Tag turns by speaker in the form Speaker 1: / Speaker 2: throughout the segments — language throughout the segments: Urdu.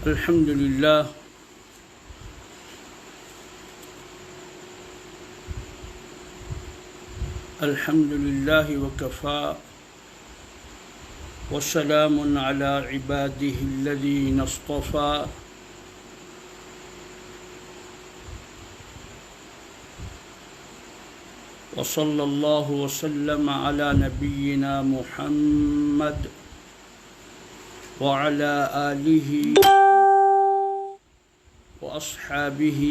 Speaker 1: الحمد لله الحمد لله وكفى وسلام على عباده الذين اصطفى وصلى الله وسلم على نبينا محمد وعلى آله وأصحابه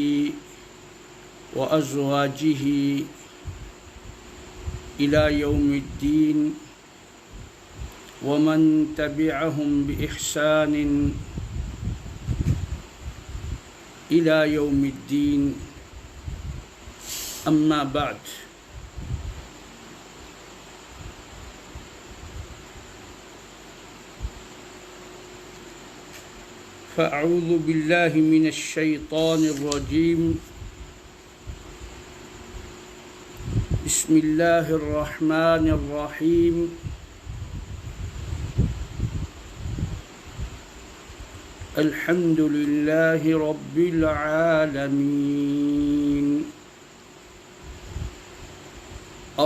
Speaker 1: وأزواجه إلى يوم الدين ومن تبعهم بإحسان إلى يوم الدين أما بعد فأعوذ بالله من الشيطان الرجيم بسم الله الرحمن الرحيم الحمد لله رب العالمين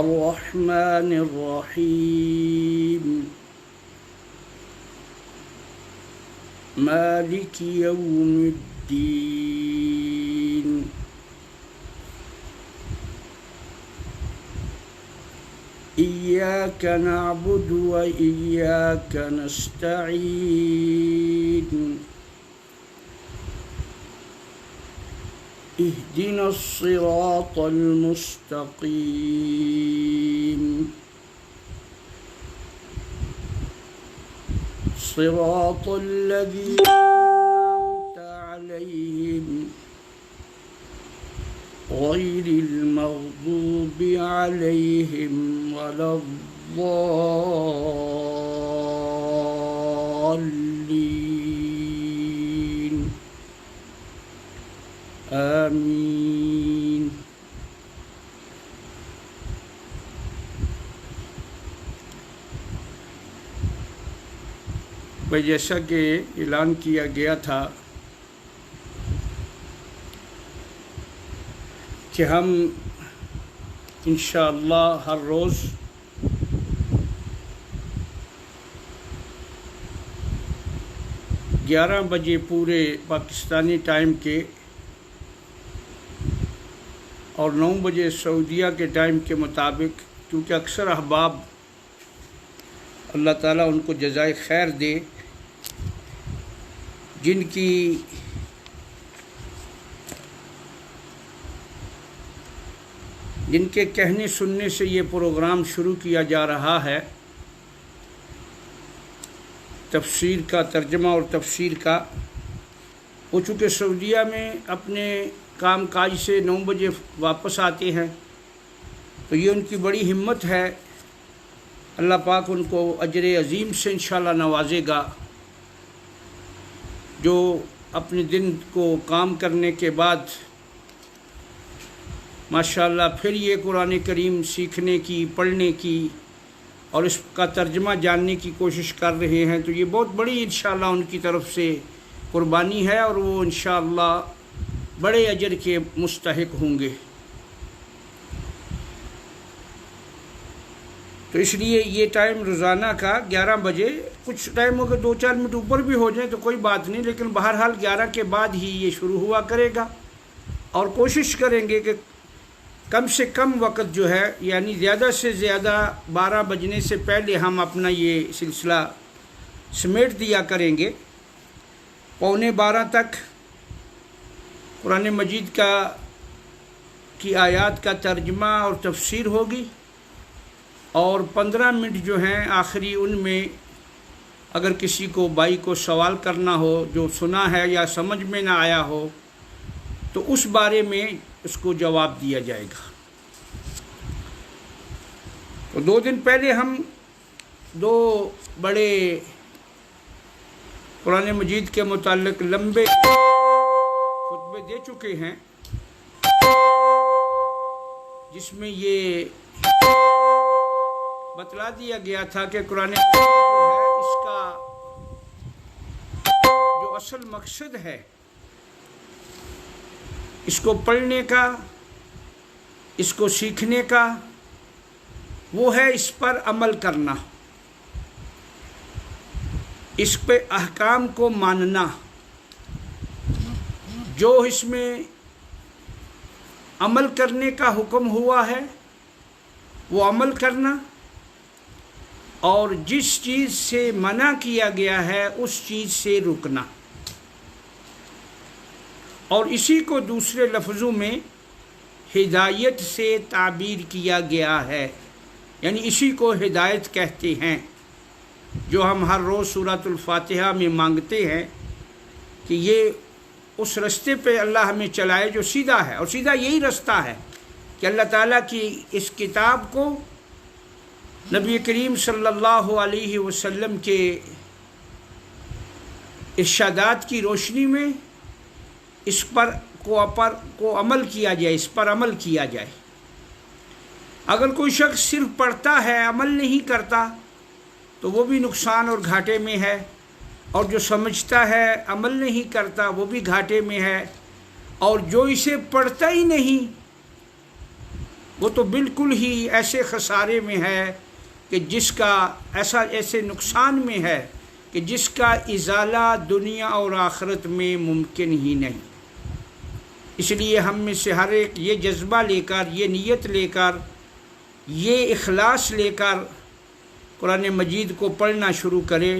Speaker 1: الرحمن الرحيم مالك يوم الدين إياك نعبد وإياك نستعين اهدنا الصراط المستقيم صراط الذين أنعمت عليهم غير المغضوب عليهم ولا الضالين آمين جیسا کہ اعلان کیا گیا تھا کہ ہم انشاءاللہ ہر روز 11 بجے پورے پاکستانی ٹائم کے اور 9 بجے سعودیہ کے ٹائم کے مطابق، کیونکہ اکثر احباب اللہ تعالیٰ ان کو جزائے خیر دے جن کے کہنے سننے سے یہ پروگرام شروع کیا جا رہا ہے، تفسیر کا ترجمہ اور تفسیر کا، وہ چونکہ سعودیہ میں اپنے کام کاج سے 9 بجے واپس آتے ہیں، تو یہ ان کی بڑی ہمت ہے۔ اللہ پاک ان کو اجر عظیم سے انشاءاللہ نوازے گا، جو اپنے دن کو کام کرنے کے بعد ماشاءاللہ پھر یہ قرآن کریم سیکھنے کی، پڑھنے کی اور اس کا ترجمہ جاننے کی کوشش کر رہے ہیں، تو یہ بہت بڑی انشاءاللہ ان کی طرف سے قربانی ہے اور وہ انشاءاللہ بڑے اجر کے مستحق ہوں گے۔ تو اس لیے یہ ٹائم روزانہ کا 11 بجے، کچھ ٹائم اگر 2-4 منٹ اوپر بھی ہو جائیں تو کوئی بات نہیں، لیکن بہرحال 11 کے بعد ہی یہ شروع ہوا کرے گا، اور کوشش کریں گے کہ کم سے کم وقت جو ہے، یعنی زیادہ سے زیادہ 12 بجنے سے پہلے ہم اپنا یہ سلسلہ سمیٹ دیا کریں گے۔ 11:15 تک قرآن مجید کی آیات کا ترجمہ اور تفسیر ہوگی، اور 15 منٹ جو ہیں آخری، ان میں اگر کسی کو بھائی کو سوال کرنا ہو جو سنا ہے یا سمجھ میں نہ آیا ہو تو اس بارے میں اس کو جواب دیا جائے گا۔ تو 2 دن پہلے ہم 2 بڑے قرآن مجید کے متعلق لمبے خطبے دے چکے ہیں، جس میں یہ بتلا دیا گیا تھا کہ قرآن مجید جو ہے، اس کا جو اصل مقصد ہے اس کو پڑھنے کا، اس کو سیکھنے کا، وہ ہے اس پر عمل کرنا، اس پہ احکام کو ماننا، جو اس میں عمل کرنے کا حکم ہوا ہے وہ عمل کرنا، اور جس چیز سے منع کیا گیا ہے اس چیز سے رکنا، اور اسی کو دوسرے لفظوں میں ہدایت سے تعبیر کیا گیا ہے، یعنی اسی کو ہدایت کہتے ہیں، جو ہم ہر روز سورۃ الفاتحہ میں مانگتے ہیں کہ یہ اس رستے پہ اللہ ہمیں چلائے جو سیدھا ہے، اور سیدھا یہی رستہ ہے کہ اللہ تعالیٰ کی اس کتاب کو نبی کریم صلی اللہ علیہ وسلم کے ارشادات کی روشنی میں اس پر کو عمل کیا جائے، اس پر عمل کیا جائے۔ اگر کوئی شخص صرف پڑھتا ہے عمل نہیں کرتا تو وہ بھی نقصان اور گھاٹے میں ہے، اور جو سمجھتا ہے عمل نہیں کرتا وہ بھی گھاٹے میں ہے، اور جو اسے پڑھتا ہی نہیں وہ تو بالکل ہی ایسے خسارے میں ہے کہ جس کا ایسے نقصان میں ہے کہ جس کا ازالہ دنیا اور آخرت میں ممکن ہی نہیں۔ اس لیے ہم میں سے ہر ایک یہ جذبہ لے کر، یہ نیت لے کر، یہ اخلاص لے کر قرآن مجید کو پڑھنا شروع کرے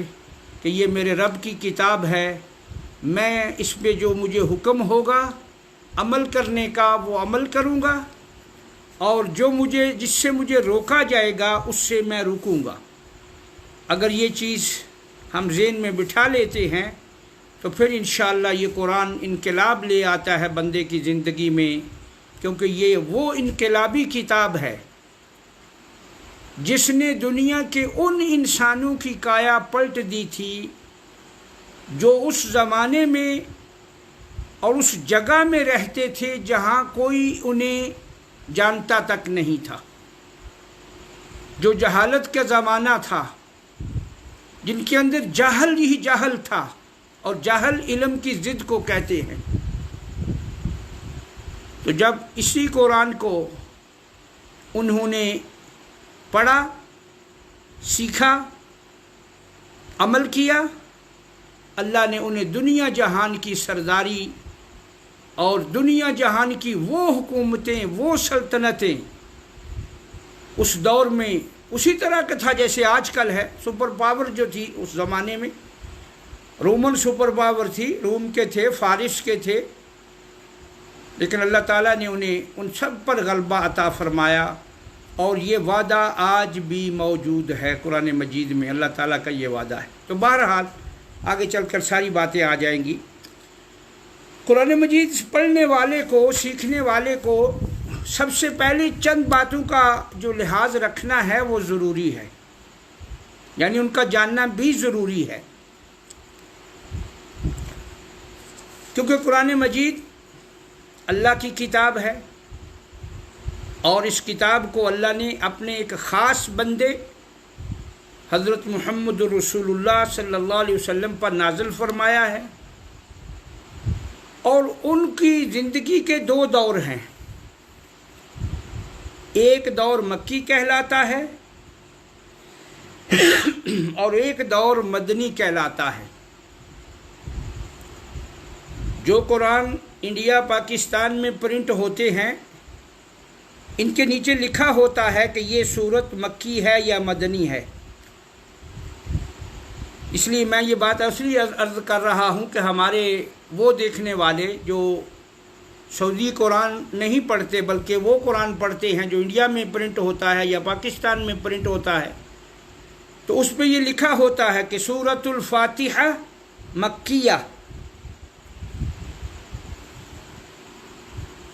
Speaker 1: کہ یہ میرے رب کی کتاب ہے، میں اس پہ جو مجھے حکم ہوگا عمل کرنے کا وہ عمل کروں گا، اور جس سے مجھے روکا جائے گا اس سے میں رکوں گا۔ اگر یہ چیز ہم ذہن میں بٹھا لیتے ہیں تو پھر انشاءاللہ یہ قرآن انقلاب لے آتا ہے بندے کی زندگی میں، کیونکہ یہ وہ انقلابی کتاب ہے جس نے دنیا کے ان انسانوں کی کایا پلٹ دی تھی جو اس زمانے میں اور اس جگہ میں رہتے تھے جہاں کوئی انہیں جانتا تک نہیں تھا، جو جہالت کا زمانہ تھا، جن کے اندر جہل ہی جہل تھا، اور جہل علم کی ضد کو کہتے ہیں۔ تو جب اسی قرآن کو انہوں نے پڑھا، سیکھا، عمل کیا، اللہ نے انہیں دنیا جہان کی سرداری اور دنیا جہان کی وہ حکومتیں، وہ سلطنتیں اس دور میں اسی طرح کا تھا جیسے آج کل ہے۔ سپر پاور جو تھی اس زمانے میں رومن سپر پاور تھی، روم کے تھے، فارس کے تھے، لیکن اللہ تعالیٰ نے انہیں ان سب پر غلبہ عطا فرمایا، اور یہ وعدہ آج بھی موجود ہے قرآن مجید میں، اللہ تعالیٰ کا یہ وعدہ ہے۔ تو بہرحال آگے چل کر ساری باتیں آ جائیں گی۔ قرآن مجید پڑھنے والے کو، سیکھنے والے کو سب سے پہلے چند باتوں کا جو لحاظ رکھنا ہے وہ ضروری ہے، یعنی ان کا جاننا بھی ضروری ہے، کیونکہ قرآن مجید اللہ کی کتاب ہے، اور اس کتاب کو اللہ نے اپنے ایک خاص بندے حضرت محمد رسول اللہ صلی اللہ علیہ وسلم پر نازل فرمایا ہے، اور ان کی زندگی کے دو دور ہیں، ایک دور مکی کہلاتا ہے اور ایک دور مدنی کہلاتا ہے۔ جو قرآن انڈیا پاکستان میں پرنٹ ہوتے ہیں ان کے نیچے لکھا ہوتا ہے کہ یہ سورت مکی ہے یا مدنی ہے، اس لیے میں یہ بات اس لیے عرض کر رہا ہوں کہ ہمارے وہ دیکھنے والے جو سعودی قرآن نہیں پڑھتے بلکہ وہ قرآن پڑھتے ہیں جو انڈیا میں پرنٹ ہوتا ہے یا پاکستان میں پرنٹ ہوتا ہے، تو اس پہ یہ لکھا ہوتا ہے کہ سورۃ الفاتحہ مکیہ۔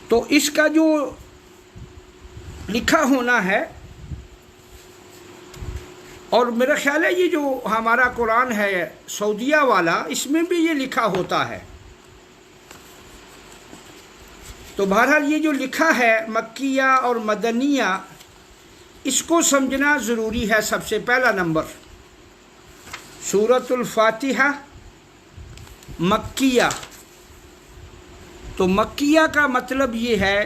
Speaker 1: تو اس کا جو لکھا ہونا ہے، اور میرا خیال ہے یہ جو ہمارا قرآن ہے سعودیہ والا، اس میں بھی یہ لکھا ہوتا ہے، تو بہرحال یہ جو لکھا ہے مکیہ اور مدنیہ، اس کو سمجھنا ضروری ہے۔ سب سے پہلا نمبر سورۃ الفاتحہ مکیہ، تو مکیہ کا مطلب یہ ہے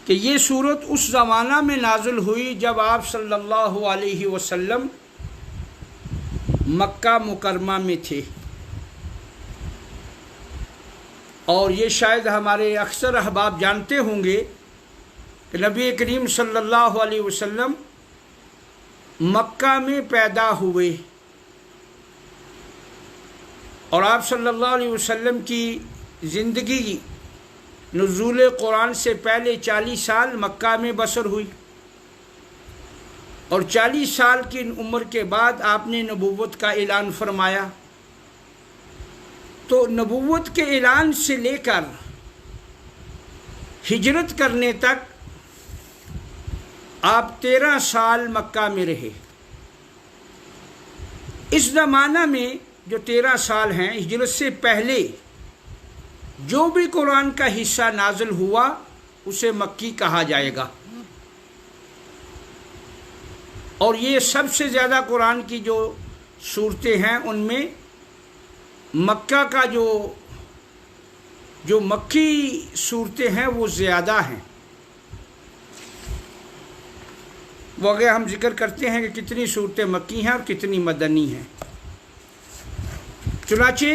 Speaker 1: کہ یہ صورت اس زمانہ میں نازل ہوئی جب آپ صلی اللہ علیہ وسلم مکہ مکرمہ میں تھے، اور یہ شاید ہمارے اکثر احباب جانتے ہوں گے کہ نبی کریم صلی اللہ علیہ وسلم مکہ میں پیدا ہوئے، اور آپ صلی اللہ علیہ وسلم کی زندگی نزول قرآن سے پہلے 40 سال مکہ میں بسر ہوئی، اور 40 سال کی عمر کے بعد آپ نے نبوت کا اعلان فرمایا۔ تو نبوت کے اعلان سے لے کر ہجرت کرنے تک آپ 13 سال مکہ میں رہے۔ اس زمانہ میں جو 13 سال ہیں، ہجرت سے پہلے جو بھی قرآن کا حصہ نازل ہوا اسے مکی کہا جائے گا، اور یہ سب سے زیادہ قرآن کی جو صورتیں ہیں ان میں مکہ کا جو مکی صورتیں ہیں وہ زیادہ ہیں۔ وہ اگر ہم ذکر کرتے ہیں کہ کتنی صورتیں مکی ہیں اور کتنی مدنی ہیں۔ چنانچہ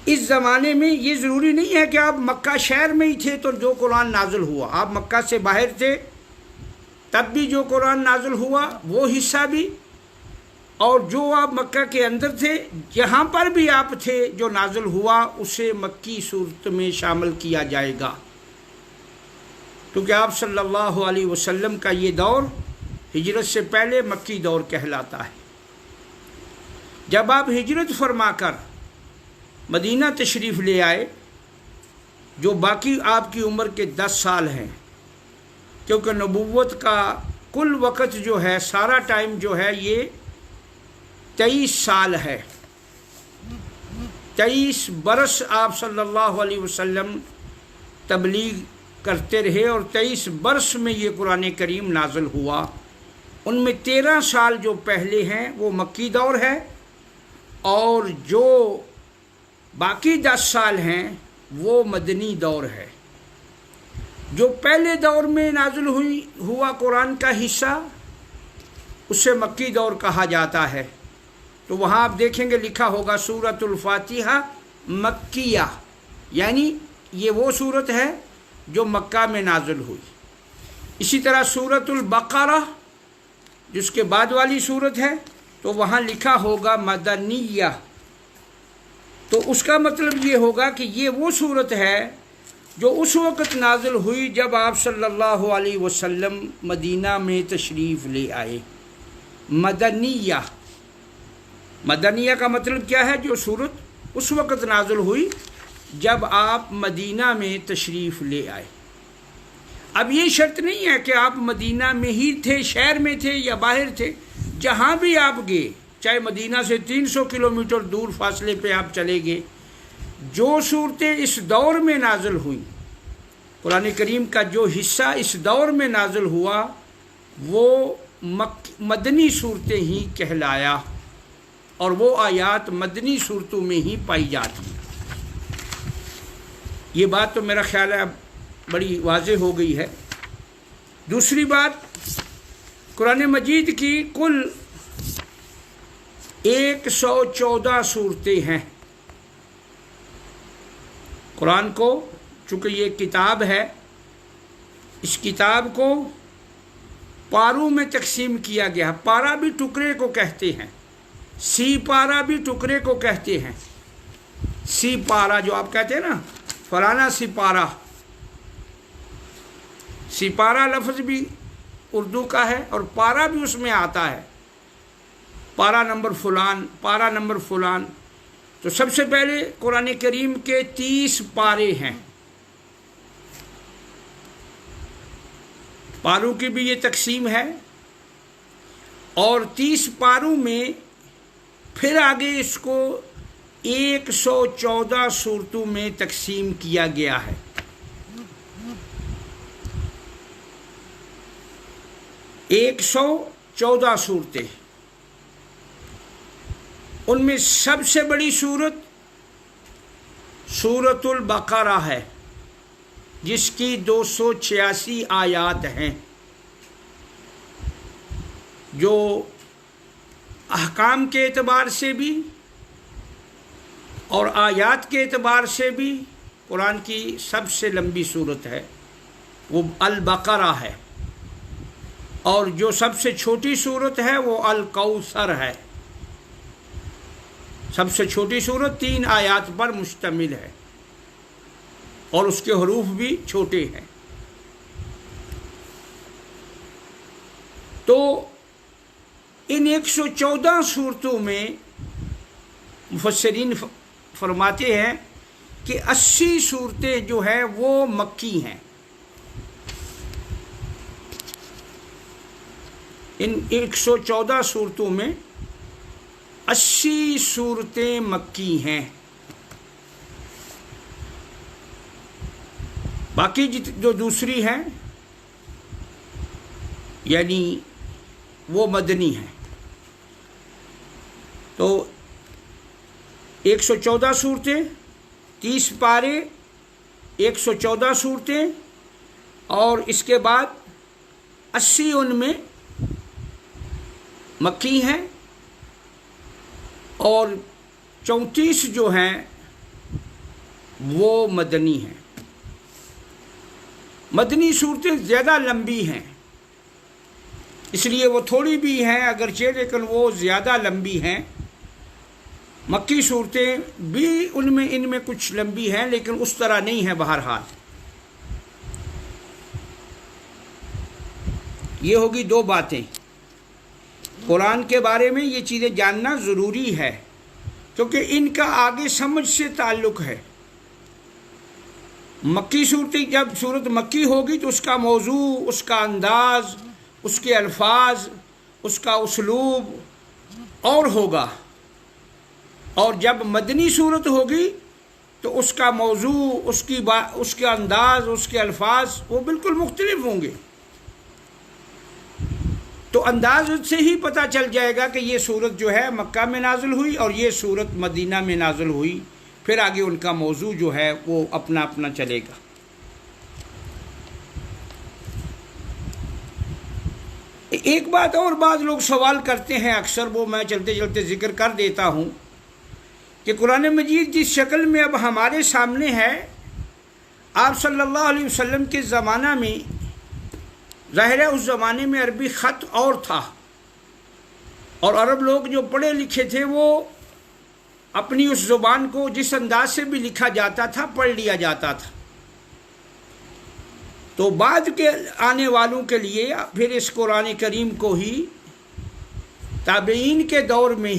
Speaker 1: اس زمانے میں یہ ضروری نہیں ہے کہ آپ مکہ شہر میں ہی تھے تو جو قرآن نازل ہوا، آپ مکہ سے باہر تھے تب بھی جو قرآن نازل ہوا وہ حصہ بھی، اور جو آپ مکہ کے اندر تھے جہاں پر بھی آپ تھے جو نازل ہوا اسے مکی صورت میں شامل کیا جائے گا، کیونکہ آپ صلی اللہ علیہ وسلم کا یہ دور ہجرت سے پہلے مکی دور کہلاتا ہے۔ جب آپ ہجرت فرما کر مدینہ تشریف لے آئے، جو باقی آپ کی عمر کے 10 سال ہیں، کیونکہ نبوت کا کل وقت جو ہے، سارا ٹائم جو ہے یہ 23 سال ہے۔ 23 برس آپ صلی اللہ علیہ وسلم تبلیغ کرتے رہے، اور 23 برس میں یہ قرآن کریم نازل ہوا۔ ان میں 13 سال جو پہلے ہیں وہ مکی دور ہے، اور جو باقی 10 سال ہیں وہ مدنی دور ہے۔ جو پہلے دور میں نازل ہوا قرآن کا حصہ اسے مکی دور کہا جاتا ہے۔ تو وہاں آپ دیکھیں گے لکھا ہوگا سورۃ الفاتحہ مکیہ، یعنی یہ وہ صورت ہے جو مکہ میں نازل ہوئی۔ اسی طرح سورۃ البقرہ جس کے بعد والی صورت ہے تو وہاں لکھا ہوگا مدنیہ، تو اس کا مطلب یہ ہوگا کہ یہ وہ صورت ہے جو اس وقت نازل ہوئی جب آپ صلی اللہ علیہ وسلم مدینہ میں تشریف لے آئے۔ مدنیہ، مدنیہ کا مطلب کیا ہے؟ جو صورت اس وقت نازل ہوئی جب آپ مدینہ میں تشریف لے آئے۔ اب یہ شرط نہیں ہے کہ آپ مدینہ میں ہی تھے، شہر میں تھے یا باہر تھے، جہاں بھی آپ گئے، چاہے مدینہ سے 300 کلومیٹر دور فاصلے پہ آپ چلے گئے، جو صورتیں اس دور میں نازل ہوئیں، قرآن کریم کا جو حصہ اس دور میں نازل ہوا وہ مدنی صورتیں ہی کہلایا، اور وہ آیات مدنی صورتوں میں ہی پائی جاتی ہیں۔ یہ بات تو میرا خیال ہے اب بڑی واضح ہو گئی ہے۔ دوسری بات، قرآن مجید کی کل 114 صورتیں ہیں۔ قرآن کو چونکہ یہ کتاب ہے، اس کتاب کو پاروں میں تقسیم کیا گیا۔ پارا بھی ٹکڑے کو کہتے ہیں، سی پارا بھی ٹکڑے کو کہتے ہیں۔ سی پارا جو آپ کہتے ہیں نا، فلانا سپارہ، سپارہ لفظ بھی اردو کا ہے اور پارا بھی اس میں آتا ہے، پارا نمبر فلان، پارا نمبر فلان۔ تو سب سے پہلے قرآن کریم کے 30 پارے ہیں، پاروں کی بھی یہ تقسیم ہے، اور 30 پاروں میں پھر آگے اس کو 114 صورتوں میں تقسیم کیا گیا ہے۔ 114 صورتیں، ان میں سب سے بڑی سورت سورۃ البقرہ ہے، جس کی 286 آیات ہیں، جو احکام کے اعتبار سے بھی اور آیات کے اعتبار سے بھی قرآن کی سب سے لمبی سورت ہے، وہ البقرہ ہے، اور جو سب سے چھوٹی سورت ہے وہ الکوثر ہے۔ سب سے چھوٹی سورت 3 آیات پر مشتمل ہے اور اس کے حروف بھی چھوٹے ہیں۔ تو ان 114 صورتوں میں مفسرین فرماتے ہیں کہ 80 صورتیں جو ہیں وہ مکی ہیں۔ ان 114 صورتوں میں 80 صورتیں مکی ہیں، باقی جو دوسری ہیں یعنی وہ مدنی ہیں۔ تو 114 صورتیں، 30 پارے، 114 صورتیں، اور اس کے بعد 80 ان میں مکی ہیں اور 34 جو ہیں وہ مدنی ہیں۔ مدنی صورتیں زیادہ لمبی ہیں، اس لیے وہ تھوڑی بھی ہیں اگرچہ، لیکن وہ زیادہ لمبی ہیں۔ مکی صورتیں بھی ان میں کچھ لمبی ہیں، لیکن اس طرح نہیں ہیں۔ بہرحال یہ ہوگی 2 باتیں۔ قرآن کے بارے میں یہ چیزیں جاننا ضروری ہے، کیونکہ ان کا آگے سمجھ سے تعلق ہے۔ مکی صورتیں، جب صورت مکی ہوگی تو اس کا موضوع، اس کا انداز، اس کے الفاظ، اس کا اسلوب اور ہوگا، اور جب مدنی صورت ہوگی تو اس کا موضوع، اس کے انداز، اس کے الفاظ وہ بالکل مختلف ہوں گے۔ تو انداز سے ہی پتہ چل جائے گا کہ یہ صورت جو ہے مکہ میں نازل ہوئی اور یہ صورت مدینہ میں نازل ہوئی، پھر آگے ان کا موضوع جو ہے وہ اپنا اپنا چلے گا۔ ایک بات اور بعض لوگ سوال کرتے ہیں اکثر، وہ میں چلتے چلتے ذکر کر دیتا ہوں کہ قرآن مجید جس شکل میں اب ہمارے سامنے ہے، آپ صلی اللہ علیہ وسلم کے زمانہ میں ظاہر ہے اس زمانے میں عربی خط اور تھا، اور عرب لوگ جو پڑھے لکھے تھے وہ اپنی اس زبان کو جس انداز سے بھی لکھا جاتا تھا پڑھ لیا جاتا تھا۔ تو بعد کے آنے والوں کے لیے پھر اس قرآن کریم کو ہی تابعین کے دور میں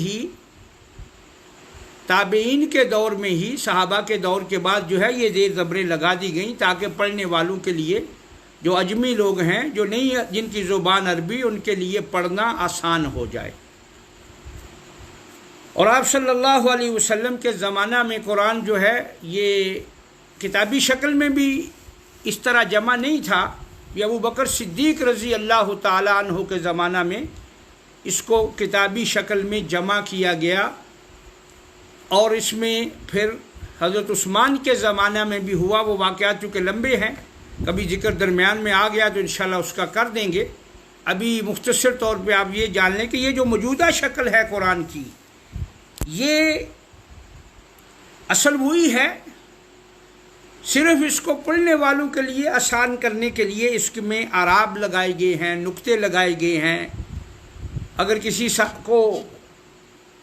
Speaker 1: ہی صحابہ کے دور کے بعد جو ہے یہ زیر زبریں لگا دی گئیں، تاکہ پڑھنے والوں کے لیے، جو اجمی لوگ ہیں، جو نہیں، جن کی زبان عربی، ان کے لیے پڑھنا آسان ہو جائے۔ اور آپ صلی اللہ علیہ وسلم کے زمانہ میں قرآن جو ہے یہ کتابی شکل میں بھی اس طرح جمع نہیں تھا۔ یہ ابو بکر صدیق رضی اللہ تعالیٰ عنہ کے زمانہ میں اس کو کتابی شکل میں جمع کیا گیا، اور اس میں پھر حضرت عثمان کے زمانہ میں بھی ہوا۔ وہ واقعات چونکہ لمبے ہیں، کبھی ذکر درمیان میں آ گیا تو انشاءاللہ اس کا کر دیں گے۔ ابھی مختصر طور پہ آپ یہ جان لیں کہ یہ جو موجودہ شکل ہے قرآن کی، یہ اصل وہی ہے، صرف اس کو پڑھنے والوں کے لیے آسان کرنے کے لیے اس میں اعراب لگائے گئے ہیں، نقطے لگائے گئے ہیں۔ اگر کسی کو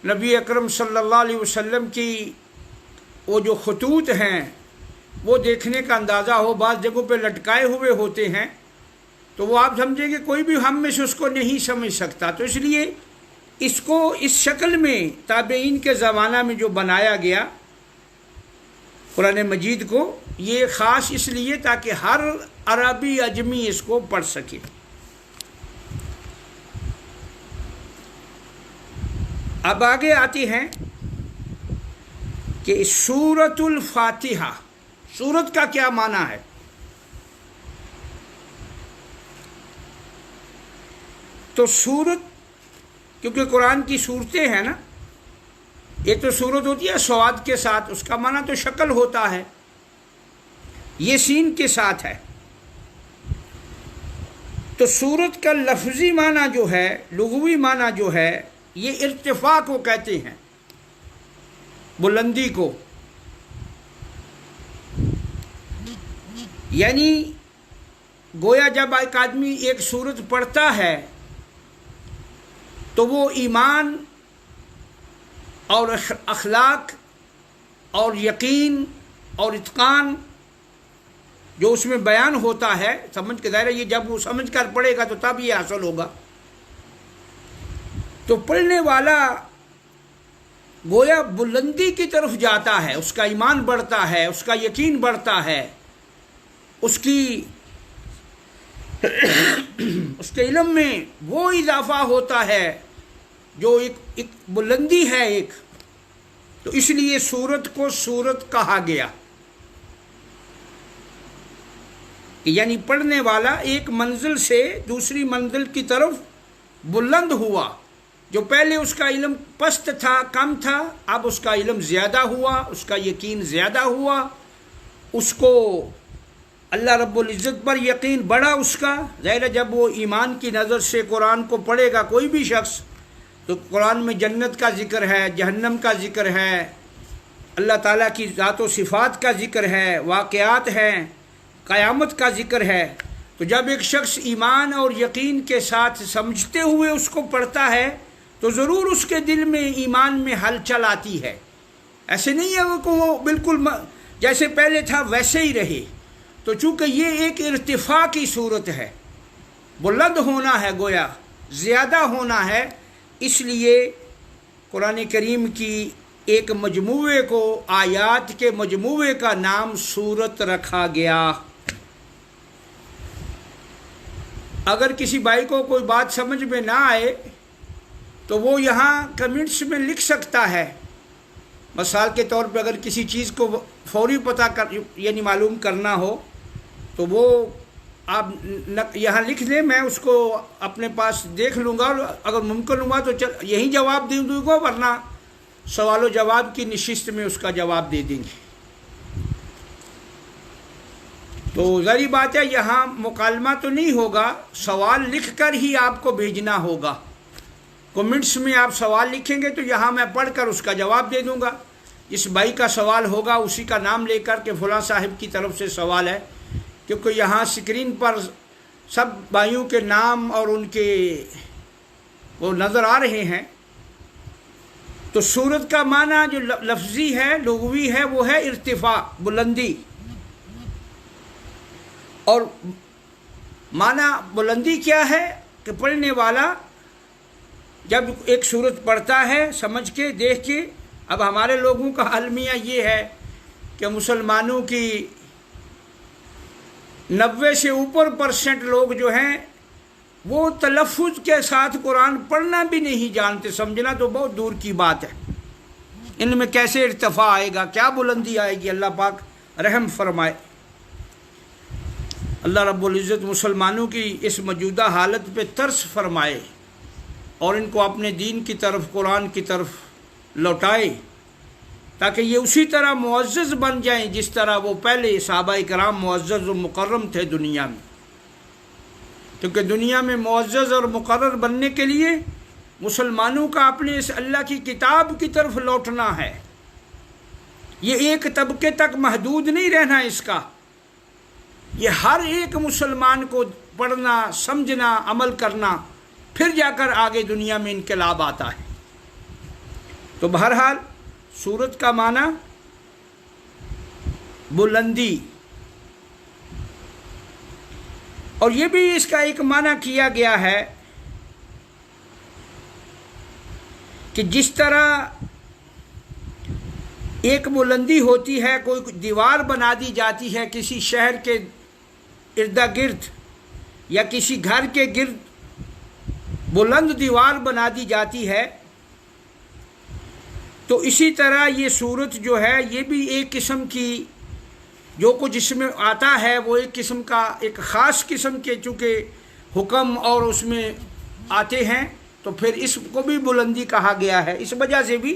Speaker 1: نبی اکرم صلی اللہ علیہ وسلم کی وہ جو خطوط ہیں وہ دیکھنے کا اندازہ ہو، بعض جگہوں پہ لٹکائے ہوئے ہوتے ہیں، تو وہ آپ سمجھیں کہ کوئی بھی ہم میں سے اس کو نہیں سمجھ سکتا۔ تو اس لیے اس کو اس شکل میں تابعین کے زمانہ میں جو بنایا گیا قرآن مجید کو، یہ خاص اس لیے تاکہ ہر عربی اجمی اس کو پڑھ سکے۔ اب آگے آتی ہیں کہ سورۃ الفاتحہ، سورت کا کیا معنی ہے؟ تو سورت، کیونکہ قرآن کی صورتیں ہیں نا، یہ تو صورت ہوتی ہے سواد کے ساتھ، اس کا معنی تو شکل ہوتا ہے، یہ سین کے ساتھ ہے۔ تو صورت کا لفظی معنی جو ہے، لغوی معنی جو ہے، یہ ارتفاع کو کہتے ہیں، بلندی کو، یعنی گویا جب ایک آدمی ایک سورت پڑھتا ہے تو وہ ایمان اور اخلاق اور یقین اور اتقان جو اس میں بیان ہوتا ہے، سمجھ کے دائرہ، یہ جب وہ سمجھ کر پڑھے گا تو تب یہ حاصل ہوگا۔ تو پڑھنے والا گویا بلندی کی طرف جاتا ہے، اس کا ایمان بڑھتا ہے، اس کا یقین بڑھتا ہے، اس کے علم میں وہ اضافہ ہوتا ہے جو ایک بلندی ہے ایک، تو اس لیے سورت کو سورت کہا گیا، یعنی پڑھنے والا ایک منزل سے دوسری منزل کی طرف بلند ہوا۔ جو پہلے اس کا علم پست تھا، کم تھا، اب اس کا علم زیادہ ہوا، اس کا یقین زیادہ ہوا، اس کو اللہ رب العزت پر یقین بڑھا اس کا۔ ظاہر ہے جب وہ ایمان کی نظر سے قرآن کو پڑھے گا کوئی بھی شخص، تو قرآن میں جنت کا ذکر ہے، جہنم کا ذکر ہے، اللہ تعالیٰ کی ذات و صفات کا ذکر ہے، واقعات ہیں، قیامت کا ذکر ہے۔ تو جب ایک شخص ایمان اور یقین کے ساتھ سمجھتے ہوئے اس کو پڑھتا ہے تو ضرور اس کے دل میں ایمان میں ہلچل آتی ہے۔ ایسے نہیں ہے کہ وہ بالکل جیسے پہلے تھا ویسے ہی رہے۔ تو چونکہ یہ ایک ارتفاع کی صورت ہے، بلند ہونا ہے، گویا زیادہ ہونا ہے، اس لیے قرآن کریم کی ایک مجموعے کو، آیات کے مجموعے کا نام سورت رکھا گیا۔ اگر کسی بھائی کو کوئی بات سمجھ میں نہ آئے تو وہ یہاں کمنٹس میں لکھ سکتا ہے۔ مثال کے طور پہ اگر کسی چیز کو فوری یعنی معلوم کرنا ہو تو وہ آپ یہاں لکھ دیں، میں اس کو اپنے پاس دیکھ لوں گا، اور اگر ممکن ہوا تو یہی جواب دے دوں گا، ورنہ سوال و جواب کی نشست میں اس کا جواب دے دیں گے۔ تو ظاہری بات ہے یہاں مکالمہ تو نہیں ہوگا، سوال لکھ کر ہی آپ کو بھیجنا ہوگا۔ کمنٹس میں آپ سوال لکھیں گے تو یہاں میں پڑھ کر اس کا جواب دے دوں گا۔ جس بھائی کا سوال ہوگا اسی کا نام لے کر کہ فلاں صاحب کی طرف سے سوال ہے، کیونکہ یہاں اسکرین پر سب بھائیوں کے نام اور ان کے وہ نظر آ رہے ہیں۔ تو سورت کا معنی جو لفظی ہے، لغوی ہے، وہ ہے ارتفاع، بلندی۔ اور معنی بلندی کیا ہے کہ پڑھنے والا جب ایک سورت پڑھتا ہے سمجھ کے، دیکھ کے، اب ہمارے لوگوں کا المیہ یہ ہے کہ مسلمانوں کی 90 سے اوپر % لوگ جو ہیں وہ تلفظ کے ساتھ قرآن پڑھنا بھی نہیں جانتے، سمجھنا تو بہت دور کی بات ہے۔ ان میں کیسے ارتفاع آئے گا، کیا بلندی آئے گی؟ اللہ پاک رحم فرمائے۔ اللہ رب العزت مسلمانوں کی اس موجودہ حالت پہ ترس فرمائے اور ان کو اپنے دین کی طرف، قرآن کی طرف لوٹائے، تاکہ یہ اسی طرح معزز بن جائیں جس طرح وہ پہلے صحابہ کرام معزز و مکرم تھے دنیا میں۔ کیونکہ دنیا میں معزز اور مقرر بننے کے لیے مسلمانوں کا اپنے اس اللہ کی کتاب کی طرف لوٹنا ہے۔ یہ ایک طبقے تک محدود نہیں رہنا اس کا، یہ ہر ایک مسلمان کو پڑھنا، سمجھنا، عمل کرنا، پھر جا کر آگے دنیا میں انقلاب آتا ہے۔ تو بہرحال سورت کا معنی بلندی، اور یہ بھی اس کا ایک معنی کیا گیا ہے کہ جس طرح ایک بلندی ہوتی ہے، کوئی دیوار بنا دی جاتی ہے کسی شہر کے ارد گرد یا کسی گھر کے گرد بلند دیوار بنا دی جاتی ہے، تو اسی طرح یہ سورت جو ہے یہ بھی ایک قسم کی جو کچھ اس میں آتا ہے وہ ایک قسم کا، ایک خاص قسم کے چونکہ حکم اور اس میں آتے ہیں، تو پھر اس کو بھی بلندی کہا گیا ہے۔ اس وجہ سے بھی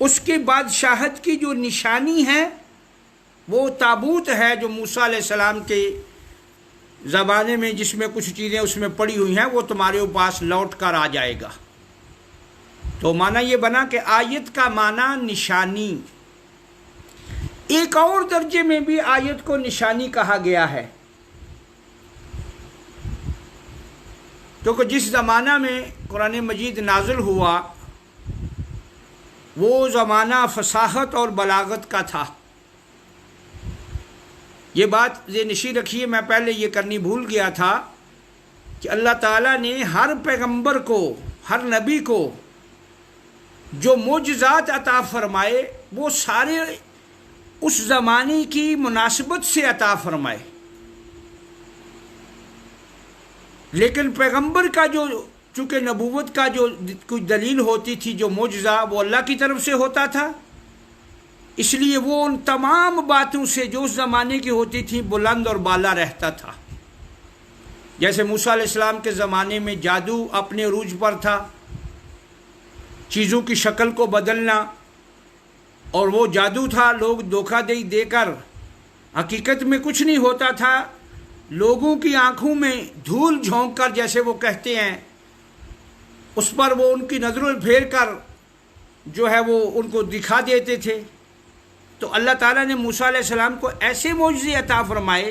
Speaker 1: اس کی بادشاہت کی جو نشانی ہے وہ تابوت ہے جو موسیٰ علیہ السلام کے زمانے میں جس میں کچھ چیزیں اس میں پڑی ہوئی ہیں، وہ تمہارے پاس لوٹ کر آ جائے گا۔ تو معنی یہ بنا کہ آیت کا معنی نشانی۔ ایک اور درجے میں بھی آیت کو نشانی کہا گیا ہے، کیونکہ جس زمانہ میں قرآن مجید نازل ہوا وہ زمانہ فصاحت اور بلاغت کا تھا۔ یہ بات ذہن رکھیے، میں پہلے یہ کرنی بھول گیا تھا کہ اللہ تعالیٰ نے ہر پیغمبر کو، ہر نبی کو جو معجزات عطا فرمائے وہ سارے اس زمانے کی مناسبت سے عطا فرمائے، لیکن پیغمبر کا جو چونکہ نبوت کا جو کچھ دلیل ہوتی تھی، جو معجزہ وہ اللہ کی طرف سے ہوتا تھا، اس لیے وہ ان تمام باتوں سے جو اس زمانے کی ہوتی تھی بلند اور بالا رہتا تھا۔ جیسے موسیٰ علیہ السلام کے زمانے میں جادو اپنے عروج پر تھا، چیزوں کی شکل کو بدلنا، اور وہ جادو تھا، لوگ دھوکہ دے کر حقیقت میں کچھ نہیں ہوتا تھا، لوگوں کی آنکھوں میں دھول جھونک کر، جیسے وہ کہتے ہیں، اس پر وہ ان کی نظروں پھیر کر جو ہے وہ ان کو دکھا دیتے تھے۔ تو اللہ تعالیٰ نے موسیٰ علیہ السلام کو ایسے معجزے عطا فرمائے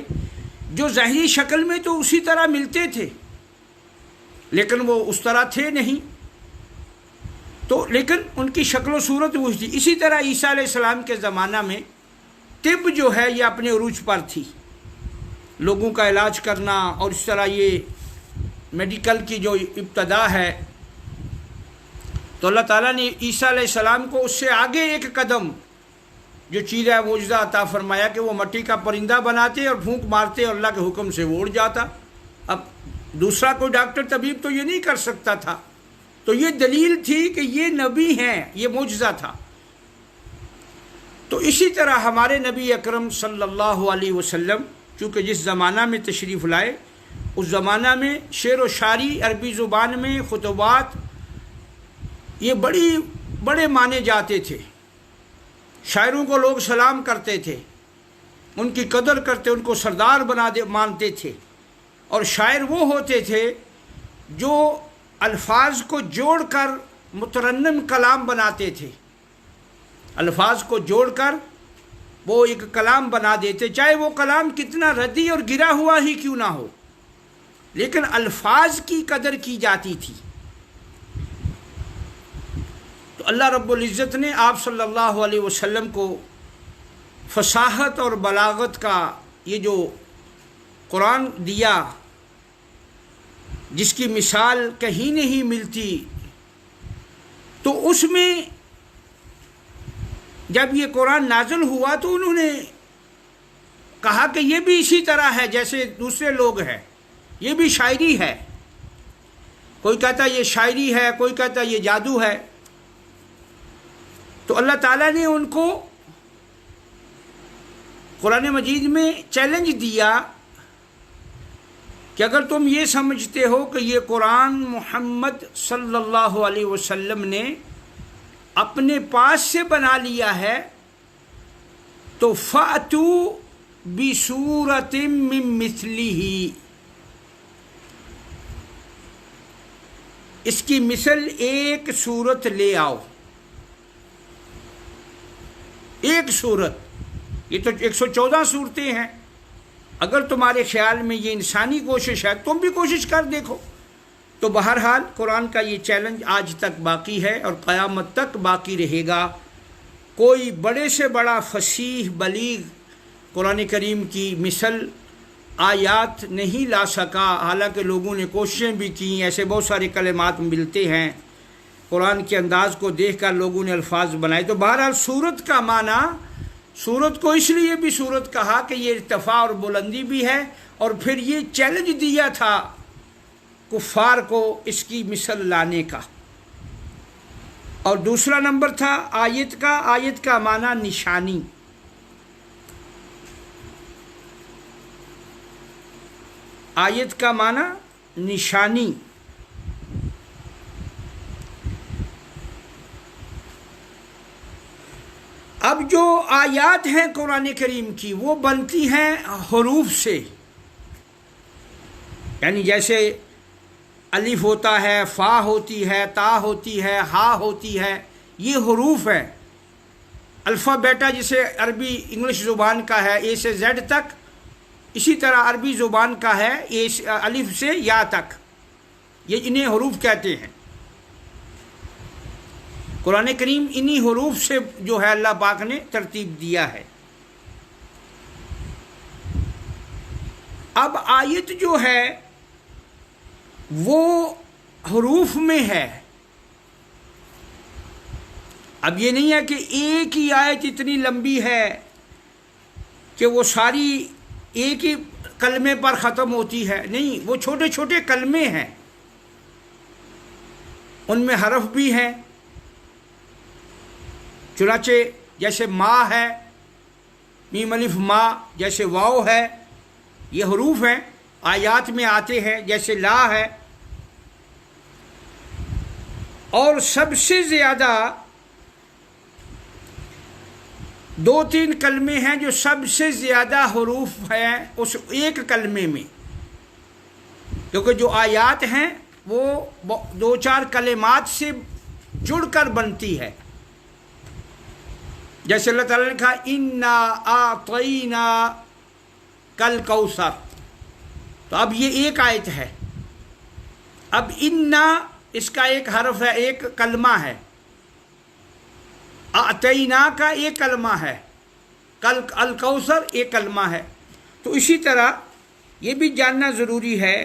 Speaker 1: جو ظاہری شکل میں تو اسی طرح ملتے تھے، لیکن وہ اس طرح تھے نہیں، تو لیکن ان کی شکل و صورت وہی تھی۔ اسی طرح عیسیٰ علیہ السلام کے زمانہ میں طب جو ہے یہ اپنے عروج پر تھی، لوگوں کا علاج کرنا، اور اس طرح یہ میڈیکل کی جو ابتدا ہے، تو اللہ تعالیٰ نے عیسیٰ علیہ السلام کو اس سے آگے ایک قدم جو چیز ہے معجزہ عطا فرمایا کہ وہ مٹی کا پرندہ بناتے اور پھونک مارتے اور اللہ کے حکم سے وہ اڑ جاتا۔ اب دوسرا کوئی ڈاکٹر طبیب تو یہ نہیں کر سکتا تھا، تو یہ دلیل تھی کہ یہ نبی ہیں، یہ معجزہ تھا۔ تو اسی طرح ہمارے نبی اکرم صلی اللہ علیہ وسلم چونکہ جس زمانہ میں تشریف لائے اس زمانہ میں شعر و شاعری، عربی زبان میں خطبات یہ بڑے مانے جاتے تھے، شاعروں کو لوگ سلام کرتے تھے، ان کی قدر کرتے، ان کو سردار مانتے تھے، اور شاعر وہ ہوتے تھے جو الفاظ کو جوڑ کر مترنم کلام بناتے تھے، الفاظ کو جوڑ کر وہ ایک کلام بنا دیتے، چاہے وہ کلام کتنا ردی اور گرا ہوا ہی کیوں نہ ہو، لیکن الفاظ کی قدر کی جاتی تھی۔ تو اللہ رب العزت نے آپ صلی اللہ علیہ وسلم کو فصاحت اور بلاغت کا یہ جو قرآن دیا، جس کی مثال کہیں نہیں ملتی، تو اس میں جب یہ قرآن نازل ہوا تو انہوں نے کہا کہ یہ بھی اسی طرح ہے جیسے دوسرے لوگ ہیں، یہ بھی شاعری ہے، کوئی کہتا یہ شاعری ہے، کوئی کہتا یہ جادو ہے۔ تو اللہ تعالیٰ نے ان کو قرآن مجید میں چیلنج دیا کہ اگر تم یہ سمجھتے ہو کہ یہ قرآن محمد صلی اللہ علیہ وسلم نے اپنے پاس سے بنا لیا ہے تو فَأْتُوا بِسُورَةٍ مِّن مِثْلِهِ، اس کی مثل ایک صورت لے آؤ، ایک صورت، یہ تو 114 صورتیں ہیں، اگر تمہارے خیال میں یہ انسانی کوشش ہے تم بھی کوشش کر دیکھو۔ تو بہرحال قرآن کا یہ چیلنج آج تک باقی ہے اور قیامت تک باقی رہے گا۔ کوئی بڑے سے بڑا فصیح بلیغ قرآن کریم کی مثل آیات نہیں لا سکا، حالانکہ لوگوں نے کوششیں بھی کی، ایسے بہت سارے کلمات ملتے ہیں، قرآن کے انداز کو دیکھ کر لوگوں نے الفاظ بنائے۔ تو بہرحال سورت کا معنی، سورت کو اس لیے بھی سورت کہا کہ یہ ارتفاع اور بلندی بھی ہے، اور پھر یہ چیلنج دیا تھا کفار کو اس کی مثل لانے کا۔ اور دوسرا نمبر تھا آیت کا، آیت کا معنی نشانی، آیت کا معنی نشانی۔ اب جو آیات ہیں قرآن کریم کی وہ بنتی ہیں حروف سے، یعنی جیسے الف ہوتا ہے، فا ہوتی ہے، تا ہوتی ہے، ہا ہوتی ہے، یہ حروف ہیں۔ الفابیٹا جسے عربی انگلش زبان کا ہے اے سے زیڈ تک، اسی طرح عربی زبان کا ہے الف سے یا تک، یہ انہیں حروف کہتے ہیں۔ قرآن کریم انہی حروف سے جو ہے اللہ پاک نے ترتیب دیا ہے۔ اب آیت جو ہے وہ حروف میں ہے۔ اب یہ نہیں ہے کہ ایک ہی آیت اتنی لمبی ہے کہ وہ ساری ایک ہی کلمے پر ختم ہوتی ہے، نہیں، وہ چھوٹے چھوٹے کلمے ہیں، ان میں حرف بھی ہیں۔ چنانچہ جیسے ما ہے، میم الف ما، جیسے واو ہے، یہ حروف ہیں، آیات میں آتے ہیں، جیسے لا ہے۔ اور سب سے زیادہ دو تین کلمے ہیں جو سب سے زیادہ حروف ہیں اس ایک کلمے میں، کیونکہ جو آیات ہیں وہ دو چار کلمات سے جڑ کر بنتی ہے۔ جیسے اللہ تعالیٰ نے کہا اِنَّا أَعْطَيْنَا كَالْكَوْثَرَ، تو اب یہ ایک آیت ہے۔ اب اِنَّا اس کا ایک حرف ہے، ایک کلمہ ہے، اعطینا کا ایک کلمہ ہے، الکوثر ایک کلمہ ہے۔ تو اسی طرح یہ بھی جاننا ضروری ہے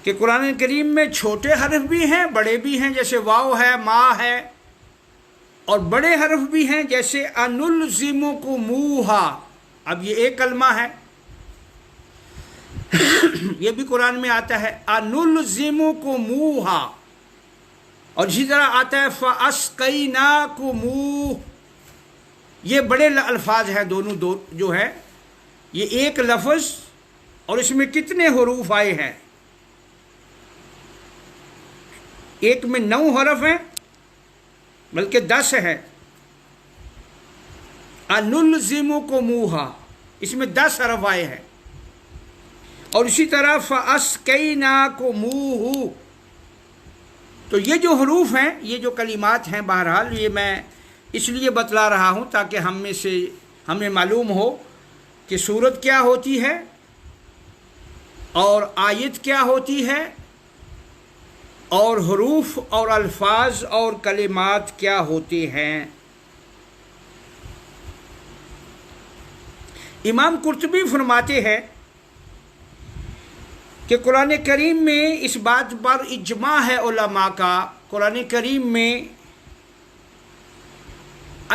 Speaker 1: کہ قرآن کریم میں چھوٹے حرف بھی ہیں، بڑے بھی ہیں، جیسے واو ہے، ما ہے، اور بڑے حرف بھی ہیں جیسے انلزمکموہا، اب یہ ایک کلمہ ہے، یہ بھی قرآن میں آتا ہے انلزمکموہا، اور اسی طرح آتا ہے فَأَسْقَيْنَاكُمُوهُ، یہ بڑے الفاظ ہیں دونوں، دو جو ہے یہ ایک لفظ، اور اس میں کتنے حروف آئے ہیں؟ ایک میں 9 حرف ہیں، بلکہ 10 ہیں۔ انلزمکموہا، اس میں 10 حرف آئے ہیں، اور اسی طرح فَأَسْقَيْنَاكُمُوهُ، تو یہ جو حروف ہیں، یہ جو کلمات ہیں، بہرحال یہ میں اس لیے بتلا رہا ہوں تاکہ ہمیں معلوم ہو کہ سورت کیا ہوتی ہے اور آیت کیا ہوتی ہے، اور حروف اور الفاظ اور کلمات کیا ہوتے ہیں۔ امام قرطبی فرماتے ہیں کہ قرآن کریم میں اس بات پر اجماع ہے علماء کا، قرآن کریم میں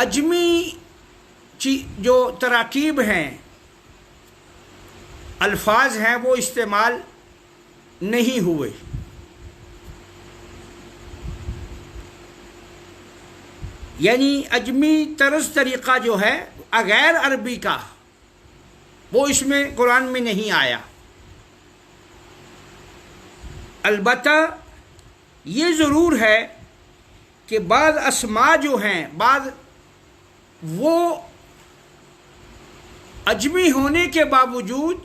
Speaker 1: عجمی جو تراکیب ہیں، الفاظ ہیں، وہ استعمال نہیں ہوئے۔ یعنی عجمی طرز طریقہ جو ہے غیر عربی کا، وہ اس میں قرآن میں نہیں آیا۔ البتہ یہ ضرور ہے کہ بعض اسماء جو ہیں، بعض وہ عجمی ہونے کے باوجود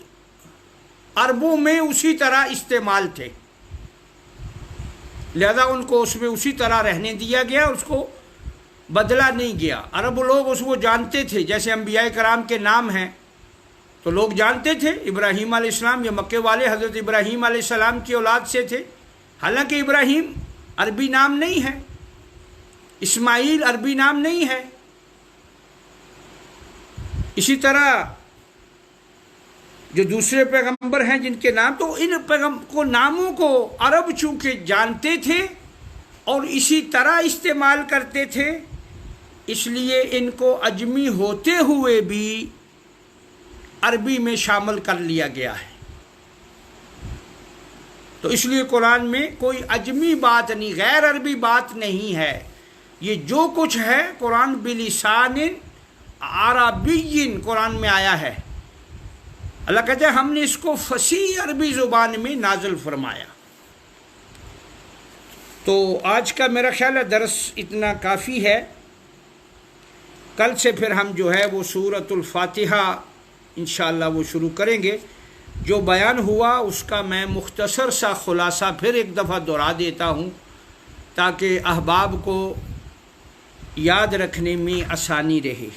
Speaker 1: عربوں میں اسی طرح استعمال تھے، لہذا ان کو اس میں اسی طرح رہنے دیا گیا، اس کو بدلا نہیں گیا۔ عرب لوگ اس کو جانتے تھے، جیسے انبیاء کرام کے نام ہیں تو لوگ جانتے تھے، ابراہیم علیہ السلام، یہ مکے والے حضرت ابراہیم علیہ السلام کی اولاد سے تھے، حالانکہ ابراہیم عربی نام نہیں ہے، اسماعیل عربی نام نہیں ہے۔ اسی طرح جو دوسرے پیغمبر ہیں جن کے نام، تو ان ناموں کو عرب چونکہ جانتے تھے اور اسی طرح استعمال کرتے تھے، اس لیے ان کو عجمی ہوتے ہوئے بھی عربی میں شامل کر لیا گیا ہے۔ تو اس لیے قرآن میں کوئی عجمی بات نہیں، غیر عربی بات نہیں ہے، یہ جو کچھ ہے قرآن بلسان عربی قرآن میں آیا ہے۔ اللہ کہتے ہیں ہم نے اس کو فصیح عربی زبان میں نازل فرمایا۔ تو آج کا میرا خیال ہے درس اتنا کافی ہے. کل سے پھر ہم جو ہے وہ سورۃ الفاتحہ انشاءاللہ وہ شروع کریں گے. جو بیان ہوا اس کا میں مختصر سا خلاصہ پھر ایک دفعہ دہرا دیتا ہوں تاکہ احباب کو یاد رکھنے میں آسانی رہے.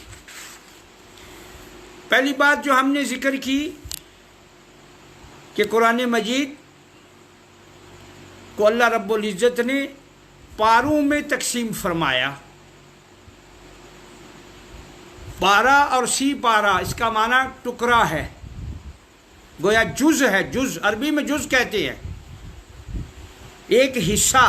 Speaker 1: پہلی بات جو ہم نے ذکر کی کہ قرآن مجید کو اللہ رب العزت نے پاروں میں تقسیم فرمایا. پارا اور سی پارا اس کا معنی ٹکڑا ہے، گویا جز ہے. جز عربی میں جز کہتے ہیں، ایک حصہ.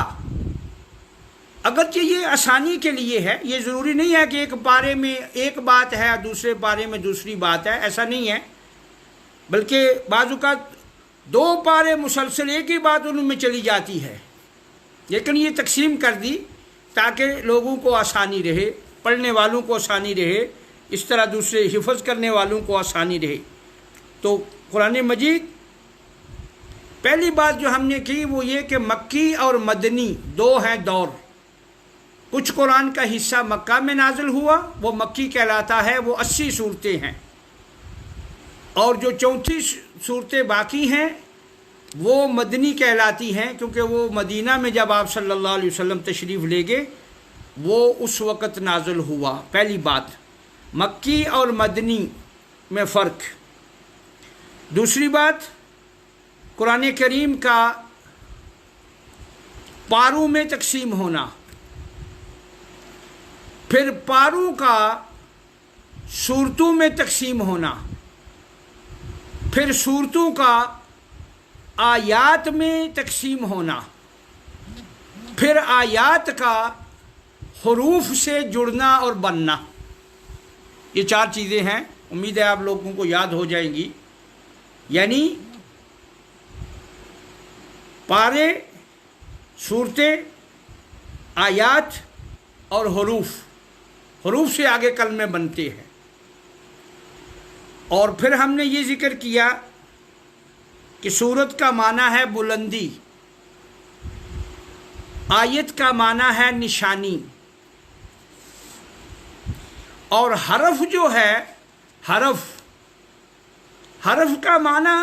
Speaker 1: اگرچہ یہ آسانی کے لیے ہے، یہ ضروری نہیں ہے کہ ایک پارے میں ایک بات ہے اور دوسرے پارے میں دوسری بات ہے، ایسا نہیں ہے. بلکہ بعض اوقات دو پارے مسلسل ایک ہی بات ان میں چلی جاتی ہے، لیکن یہ تقسیم کر دی تاکہ لوگوں کو آسانی رہے، پڑھنے والوں کو آسانی رہے، اس طرح دوسرے حفظ کرنے والوں کو آسانی رہے. تو قرآن مجید پہلی بات جو ہم نے کی وہ یہ کہ مکی اور مدنی دو ہیں دور. کچھ قرآن کا حصہ مکہ میں نازل ہوا، وہ مکی کہلاتا ہے، وہ 80 صورتیں ہیں. اور جو 34 صورتیں باقی ہیں وہ مدنی کہلاتی ہیں، کیونکہ وہ مدینہ میں جب آپ صلی اللہ علیہ وسلم تشریف لے گئے وہ اس وقت نازل ہوا. پہلی بات مکی اور مدنی میں فرق. دوسری بات قرآن کریم کا پاروں میں تقسیم ہونا، پھر پاروں کا صورتوں میں تقسیم ہونا، پھر صورتوں کا آیات میں تقسیم ہونا، پھر آیات کا حروف سے جڑنا اور بننا. یہ 4 چیزیں ہیں، امید ہے آپ لوگوں کو یاد ہو جائیں گی. یعنی پارے، صورتیں، آیات اور حروف. حروف سے آگے کلمے بنتے ہیں. اور پھر ہم نے یہ ذکر کیا کہ سورت کا معنی ہے بلندی، آیت کا معنی ہے نشانی، اور حرف جو ہے حرف کا معنی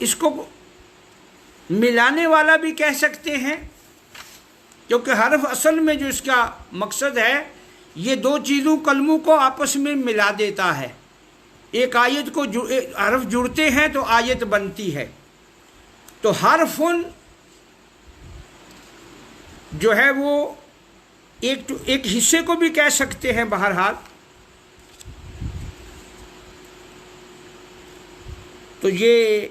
Speaker 1: اس کو ملانے والا بھی کہہ سکتے ہیں، کیونکہ حرف اصل میں جو اس کا مقصد ہے یہ 2 چیزوں کلموں کو آپس میں ملا دیتا ہے. ایک آیت کو حرف جڑتے ہیں تو آیت بنتی ہے. تو حرف جو ہے وہ ایک حصے کو بھی کہہ سکتے ہیں. بہرحال تو یہ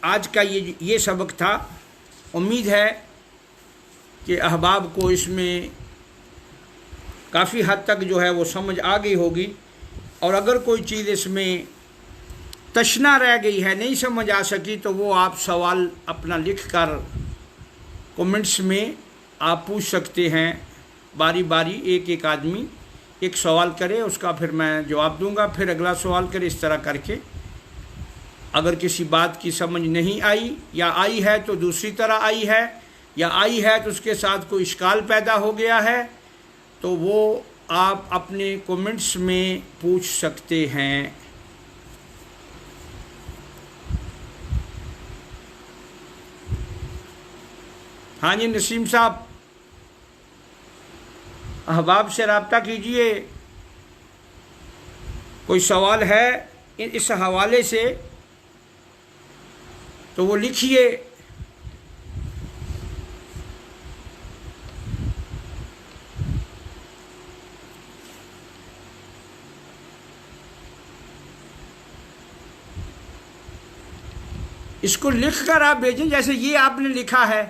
Speaker 1: آج کا یہ سبق تھا. امید ہے کہ احباب کو اس میں کافی حد تک جو ہے وہ سمجھ آ گئی ہوگی. اور اگر کوئی چیز اس میں تشنا رہ گئی ہے، نہیں سمجھ آ سکی، تو وہ آپ سوال اپنا لکھ کر کومنٹس میں آپ پوچھ سکتے ہیں. باری باری ایک آدمی ایک سوال کرے، اس کا پھر میں جواب دوں گا، پھر اگلا سوال کرے، اس طرح کر کے. اگر کسی بات کی سمجھ نہیں آئی یا آئی ہے تو دوسری طرح آئی ہے، یا آئی ہے تو اس کے ساتھ کوئی اشکال پیدا ہو گیا ہے، تو وہ آپ اپنے کومنٹس میں پوچھ سکتے ہیں. ہاں جی نسیم صاحب، احباب سے رابطہ کیجئے. کوئی سوال ہے اس حوالے سے تو وہ لکھیے. اس کو لکھ کر آپ بھیجیں، جیسے یہ آپ نے لکھا ہے.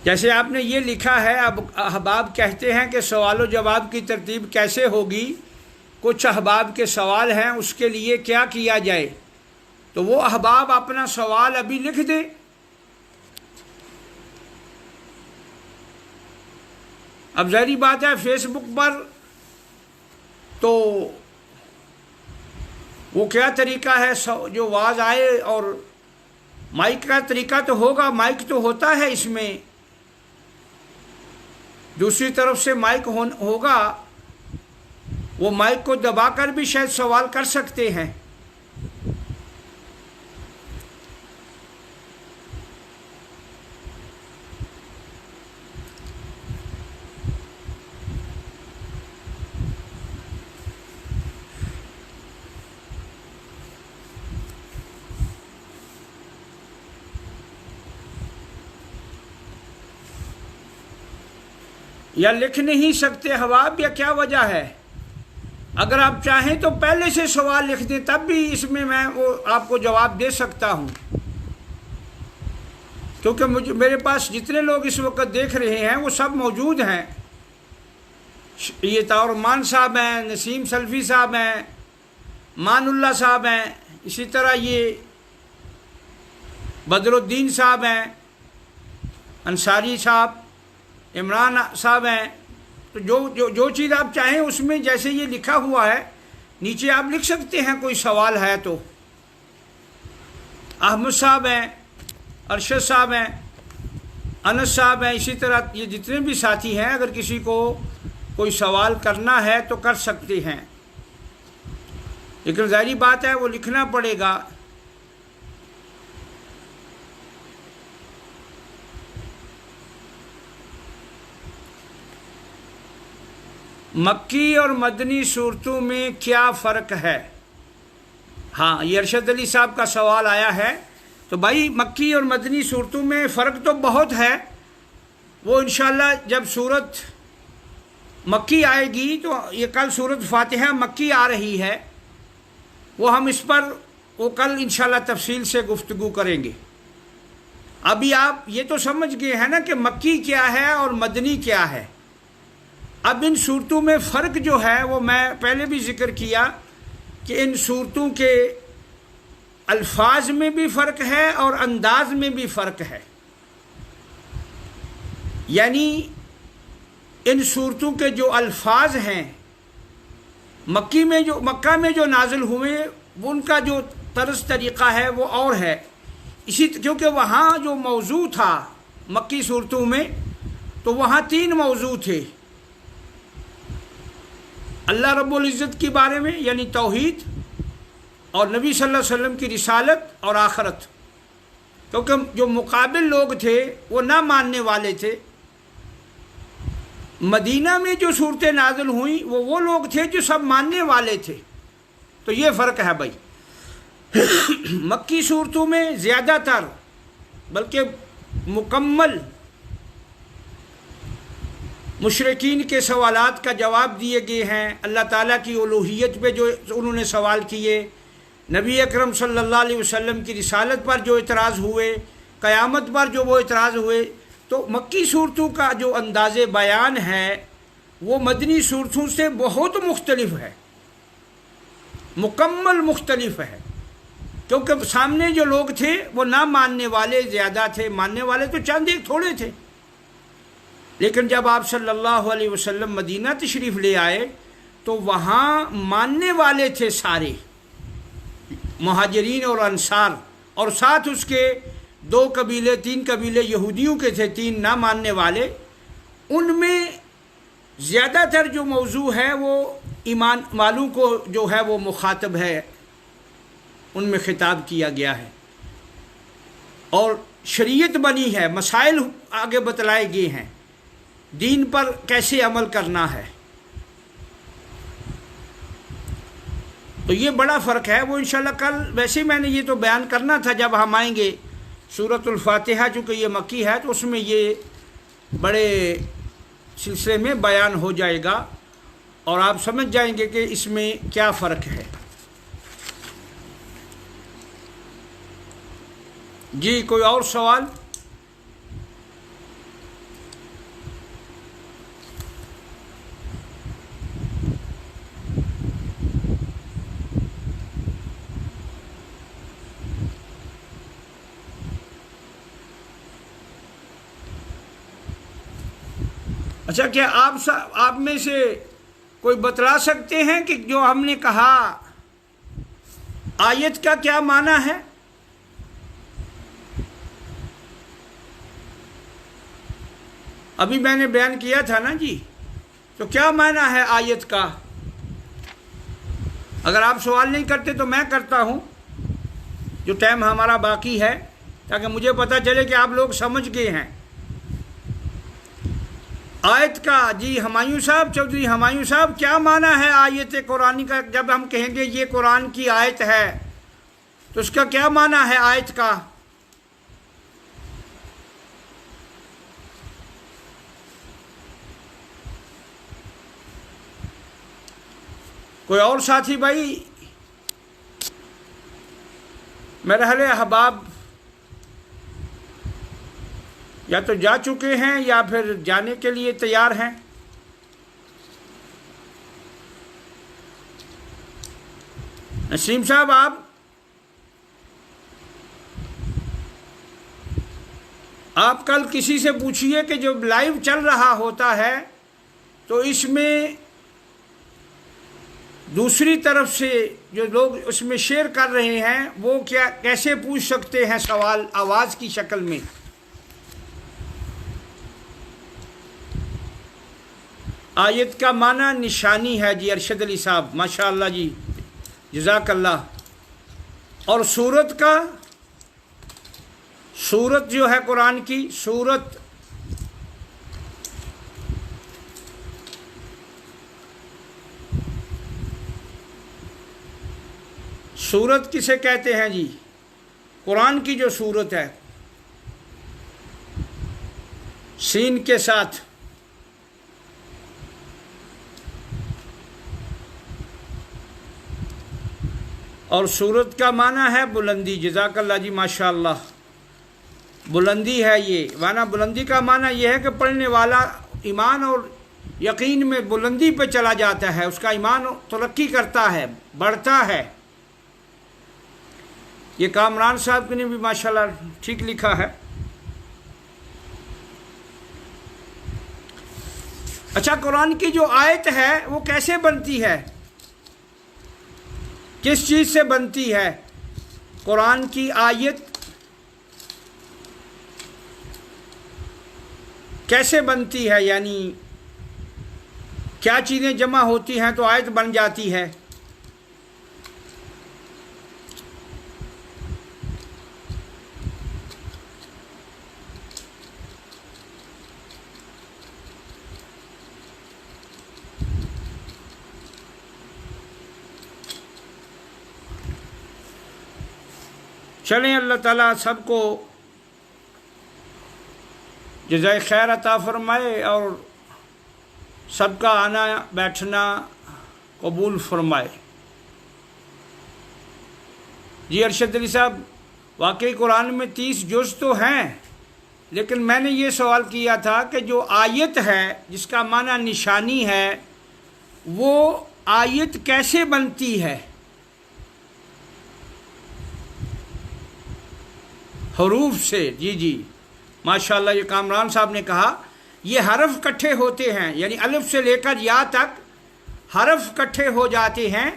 Speaker 1: جیسے آپ نے یہ لکھا ہے. اب احباب کہتے ہیں کہ سوال و جواب کی ترتیب کیسے ہوگی، کچھ احباب کے سوال ہیں، اس کے لیے کیا کیا جائے. تو وہ احباب اپنا سوال ابھی لکھ دیں. اب ظاہری بات ہے فیس بک پر تو وہ کیا طریقہ ہے جو آواز آئے، اور مائک کا طریقہ تو ہوگا، مائک تو ہوتا ہے اس میں، دوسری طرف سے مائک ہوگا، وہ مائک کو دبا کر بھی شاید سوال کر سکتے ہیں۔ یا لکھ نہیں سکتے حباب، یا کیا وجہ ہے؟ اگر آپ چاہیں تو پہلے سے سوال لکھ دیں، تب بھی اس میں وہ آپ کو جواب دے سکتا ہوں، کیونکہ میرے پاس جتنے لوگ اس وقت دیکھ رہے ہیں وہ سب موجود ہیں۔ یہ طاہر صاحب ہیں، نسیم سلفی صاحب ہیں، مان اللہ صاحب ہیں، اسی طرح یہ بدر الدین صاحب ہیں، انصاری صاحب، عمران صاحب ہیں۔ تو جو چیز آپ چاہیں اس میں، جیسے یہ لکھا ہوا ہے نیچے آپ لکھ سکتے ہیں، کوئی سوال ہے تو۔ احمد صاحب ہیں، ارشد صاحب ہیں، انس صاحب ہیں، اسی طرح یہ جتنے بھی ساتھی ہیں، اگر کسی کو کوئی سوال کرنا ہے تو کر سکتے ہیں، لیکن ظاہری بات ہے وہ لکھنا پڑے گا۔ مکی اور مدنی صورتوں میں کیا فرق ہے؟ ہاں، یہ ارشد علی صاحب کا سوال آیا ہے۔ تو بھائی مکی اور مدنی صورتوں میں فرق تو بہت ہے، وہ انشاءاللہ جب صورت مکی آئے گی، تو یہ کل صورت فاتحہ مکی آ رہی ہے، وہ ہم اس پر کل انشاءاللہ تفصیل سے گفتگو کریں گے۔ ابھی آپ یہ تو سمجھ گئے ہیں نا کہ مکی کیا ہے اور مدنی کیا ہے۔ اب ان صورتوں میں فرق جو ہے وہ میں پہلے بھی ذکر کیا کہ ان صورتوں کے الفاظ میں بھی فرق ہے اور انداز میں بھی فرق ہے، یعنی ان صورتوں کے جو الفاظ ہیں مکہ میں جو نازل ہوئے، ان کا جو طرز طریقہ ہے وہ اور ہے، کیونکہ وہاں جو موضوع تھا مکی صورتوں میں، تو وہاں 3 موضوع تھے، اللہ رب العزت کے بارے میں یعنی توحید، اور نبی صلی اللہ علیہ وسلم کی رسالت اور آخرت، کیونکہ جو مقابل لوگ تھے وہ نہ ماننے والے تھے۔ مدینہ میں جو صورتیں نازل ہوئیں وہ لوگ تھے جو سب ماننے والے تھے، تو یہ فرق ہے بھائی۔ مکی صورتوں میں زیادہ تر بلکہ مکمل مشرکین کے سوالات کا جواب دیے گئے ہیں، اللہ تعالیٰ کی الوہیت پہ جو انہوں نے سوال کیے، نبی اکرم صلی اللہ علیہ وسلم کی رسالت پر جو اعتراض ہوئے، قیامت پر جو وہ اعتراض ہوئے، تو مکی صورتوں کا جو انداز بیان ہے وہ مدنی صورتوں سے بہت مختلف ہے، مکمل مختلف ہے، کیونکہ سامنے جو لوگ تھے وہ نہ ماننے والے زیادہ تھے، ماننے والے تو چند ایک تھوڑے تھے۔ لیکن جب آپ صلی اللہ علیہ وسلم مدینہ تشریف لے آئے تو وہاں ماننے والے تھے سارے مہاجرین اور انصار، اور ساتھ اس کے 2 قبیلے 3 قبیلے یہودیوں کے تھے، 3 نہ ماننے والے۔ ان میں زیادہ تر جو موضوع ہے وہ ایمان والوں کو جو ہے وہ مخاطب ہے، ان میں خطاب کیا گیا ہے، اور شریعت بنی ہے، مسائل آگے بتلائے گئے ہیں، دین پر کیسے عمل کرنا ہے۔ تو یہ بڑا فرق ہے، وہ انشاءاللہ کل، ویسے میں نے یہ تو بیان کرنا تھا جب ہم آئیں گے سورۃ الفاتحہ، چونکہ یہ مکی ہے تو اس میں یہ بڑے سلسلے میں بیان ہو جائے گا اور آپ سمجھ جائیں گے کہ اس میں کیا فرق ہے۔ جی کوئی اور سوال؟ اچھا، کیا آپ میں سے کوئی بتلا سکتے ہیں کہ جو ہم نے کہا آیت کا کیا معنی ہے؟ ابھی میں نے بیان کیا تھا نا جی، تو کیا معنی ہے آیت کا؟ اگر آپ سوال نہیں کرتے تو میں کرتا ہوں، جو ٹائم ہمارا باقی ہے، تاکہ مجھے پتہ چلے کہ آپ لوگ سمجھ گئے ہیں آیت کا۔ جی ہمایوں صاحب، چودھری ہمایوں صاحب، کیا معنی ہے آیت قرآن کا؟ جب ہم کہیں گے یہ قرآن کی آیت ہے تو اس کا کیا معنی ہے آیت کا؟ کوئی اور ساتھی بھائی؟ میرے اہل احباب یا تو جا چکے ہیں یا پھر جانے کے لیے تیار ہیں۔ نسیم صاحب، آپ کل کسی سے پوچھئے کہ جو لائیو چل رہا ہوتا ہے تو اس میں دوسری طرف سے جو لوگ اس میں شیئر کر رہے ہیں وہ کیسے پوچھ سکتے ہیں سوال آواز کی شکل میں؟ آیت کا معنی نشانی ہے جی ارشد علی صاحب، ماشاءاللہ جی، جزاک اللہ۔ اور سورت کا، سورت جو ہے قرآن کی سورت، سورت کسے کہتے ہیں جی؟ قرآن کی جو سورت ہے سین کے ساتھ، اور سورت کا معنی ہے بلندی۔ جزاک اللہ جی، ماشاءاللہ، بلندی ہے یہ معنی۔ بلندی کا معنی یہ ہے کہ پڑھنے والا ایمان اور یقین میں بلندی پہ چلا جاتا ہے، اس کا ایمان ترقی کرتا ہے، بڑھتا ہے۔ یہ کامران صاحب نے بھی ماشاءاللہ ٹھیک لکھا ہے۔ اچھا، قرآن کی جو آیت ہے وہ کیسے بنتی ہے؟ کس چیز سے بنتی ہے قرآن کی آیت؟ کیسے بنتی ہے؟ یعنی کیا چیزیں جمع ہوتی ہیں تو آیت بن جاتی ہے؟ چلیں، اللہ تعالیٰ سب کو جزائے خیر عطا فرمائے اور سب کا آنا بیٹھنا قبول فرمائے۔ جی ارشد علی صاحب، واقعی قرآن میں 30 جز تو ہیں، لیکن میں نے یہ سوال کیا تھا کہ جو آیت ہے جس کا معنی نشانی ہے، وہ آیت کیسے بنتی ہے؟ حروف سے۔ جی جی، ماشاءاللہ، یہ کامران صاحب نے کہا یہ حرف کٹھے ہوتے ہیں، یعنی الف سے لے کر یا تک حرف کٹھے ہو جاتے ہیں،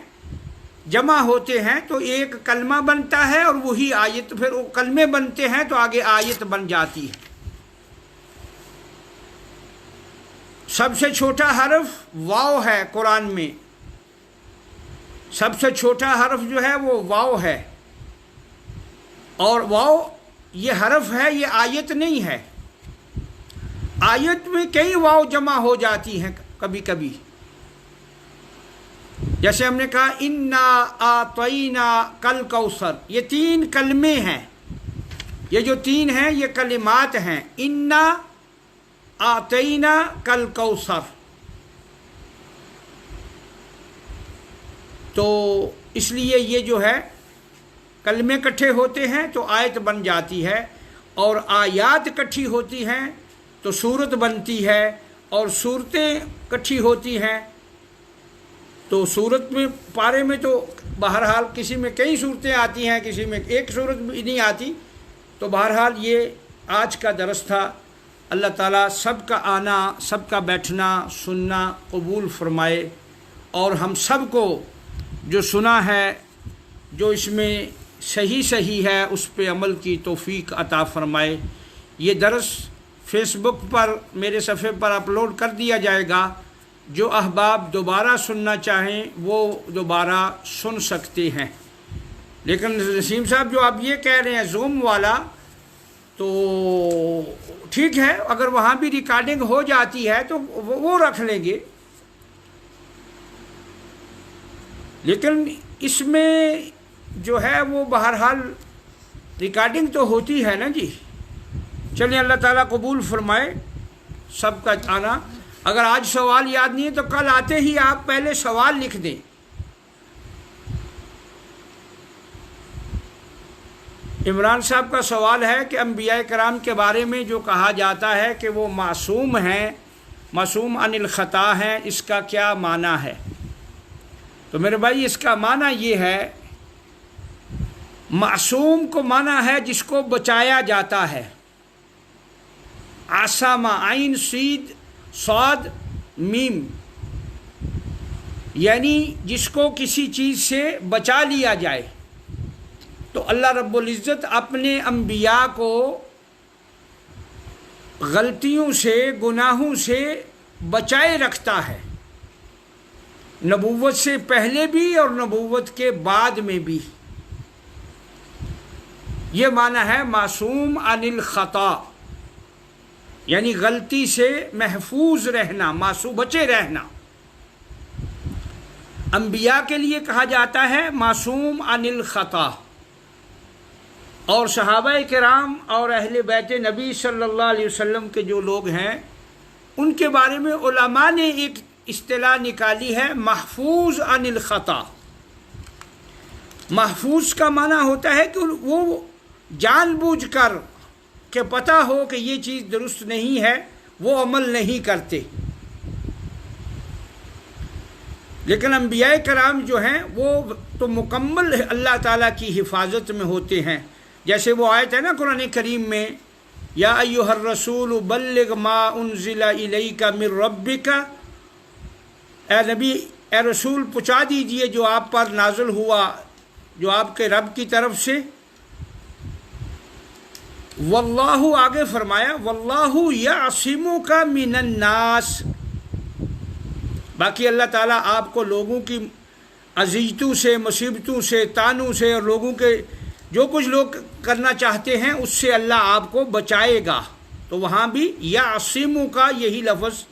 Speaker 1: جمع ہوتے ہیں تو ایک کلمہ بنتا ہے، اور وہی آیت، پھر وہ کلمے بنتے ہیں تو آگے آیت بن جاتی ہے۔ سب سے چھوٹا حرف واو ہے قرآن میں، سب سے چھوٹا حرف جو ہے وہ واو ہے، اور واو یہ حرف ہے، یہ آیت نہیں ہے۔ آیت میں کئی واو جمع ہو جاتی ہیں کبھی کبھی، جیسے ہم نے کہا انا اعطینا کل کوثر، یہ 3 کلمے ہیں، یہ جو 3 ہیں یہ کلمات ہیں، انا اعطینا کل کوثر۔ تو اس لیے یہ جو ہے کلمے کٹھے ہوتے ہیں تو آیت بن جاتی ہے، اور آیات کٹھی ہوتی ہیں تو سورت بنتی ہے، اور صورتیں کٹھی ہوتی ہیں تو صورت میں، پارے میں تو بہرحال کسی میں کئی صورتیں آتی ہیں، کسی میں ایک صورت بھی نہیں آتی۔ تو بہرحال یہ آج کا درس تھا۔ اللہ تعالیٰ سب کا آنا، سب کا بیٹھنا، سننا قبول فرمائے، اور ہم سب کو جو سنا ہے جو اس میں صحیح ہے اس پہ عمل کی توفیق عطا فرمائے۔ یہ درس فیس بک پر میرے صفحے پر اپلوڈ کر دیا جائے گا، جو احباب دوبارہ سننا چاہیں وہ دوبارہ سن سکتے ہیں۔ لیکن نسیم صاحب جو آپ یہ کہہ رہے ہیں زوم والا، تو ٹھیک ہے، اگر وہاں بھی ریکارڈنگ ہو جاتی ہے تو وہ رکھ لیں گے، لیکن اس میں جو ہے وہ بہرحال ریکارڈنگ تو ہوتی ہے نا جی۔ چلیے اللہ تعالیٰ قبول فرمائے سب کا آنا۔ اگر آج سوال یاد نہیں ہے تو کل آتے ہی آپ پہلے سوال لکھ دیں۔ عمران صاحب کا سوال ہے کہ انبیاء کرام کے بارے میں جو کہا جاتا ہے کہ وہ معصوم ہیں، معصوم عن الخطا ہیں، اس کا کیا معنی ہے؟ تو میرے بھائی اس کا معنی یہ ہے، معصوم کو معنی ہے جس کو بچایا جاتا ہے، عصمہ عین سید صاد میم، یعنی جس کو کسی چیز سے بچا لیا جائے۔ تو اللہ رب العزت اپنے انبیاء کو غلطیوں سے، گناہوں سے بچائے رکھتا ہے، نبوت سے پہلے بھی اور نبوت کے بعد میں بھی۔ یہ معنی ہے معصوم عن الخطا، یعنی غلطی سے محفوظ رہنا، معصوم بچے رہنا۔ انبیاء کے لیے کہا جاتا ہے معصوم عن الخطا، اور صحابہ کرام اور اہل بیت نبی صلی اللہ علیہ وسلم کے جو لوگ ہیں ان کے بارے میں علماء نے ایک اصطلاح نکالی ہے، محفوظ عن الخطا۔ محفوظ کا معنی ہوتا ہے کہ وہ جان بوجھ کر کہ پتہ ہو کہ یہ چیز درست نہیں ہے وہ عمل نہیں کرتے، لیکن انبیاء کرام جو ہیں وہ تو مکمل اللہ تعالیٰ کی حفاظت میں ہوتے ہیں۔ جیسے وہ آیت ہے نا قرآن کریم میں، یا ایھا الرسول بلغ ما انزل الیک من ربک، اے نبی، اے رسول پہنچا دیجئے جو آپ پر نازل ہوا جو آپ کے رب کی طرف سے۔ واللہ، آگے فرمایا واللہ یعصمک من الناس، باقی اللہ تعالیٰ آپ کو لوگوں کی اذیتوں سے، مصیبتوں سے، طعنوں سے، اور لوگوں کے جو کچھ لوگ کرنا چاہتے ہیں اس سے اللہ آپ کو بچائے گا۔ تو وہاں بھی یعصمک، یہی لفظ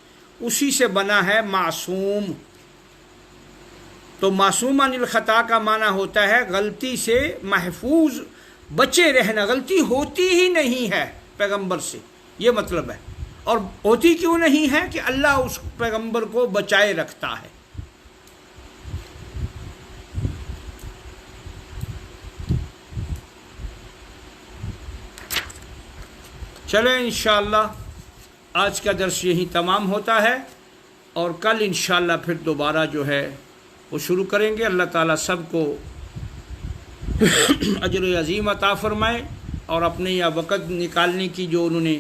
Speaker 1: اسی سے بنا ہے معصوم۔ تو معصوم عن الخطا کا معنی ہوتا ہے غلطی سے محفوظ، بچے رہنا، غلطی ہوتی ہی نہیں ہے پیغمبر سے، یہ مطلب ہے۔ اور ہوتی کیوں نہیں ہے؟ کہ اللہ اس پیغمبر کو بچائے رکھتا ہے۔ چلیں انشاءاللہ آج کا درس یہی تمام ہوتا ہے، اور کل انشاءاللہ پھر دوبارہ جو ہے وہ شروع کریں گے۔ اللہ تعالیٰ سب کو اجر عظیم عطا فرمائے، اور اپنے یہ وقت نکالنے کی جو انہوں نے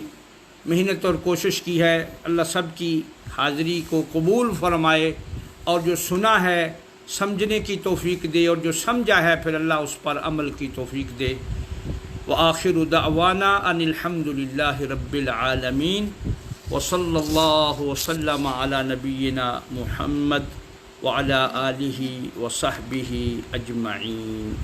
Speaker 1: محنت اور کوشش کی ہے، اللہ سب کی حاضری کو قبول فرمائے، اور جو سنا ہے سمجھنے کی توفیق دے، اور جو سمجھا ہے پھر اللہ اس پر عمل کی توفیق دے۔ وآخر دعوانا ان الحمد للہ رب العالمین، وصلی اللہ وسلم علی نبینا محمد وعلی آلہ وصحبہ اجمعین۔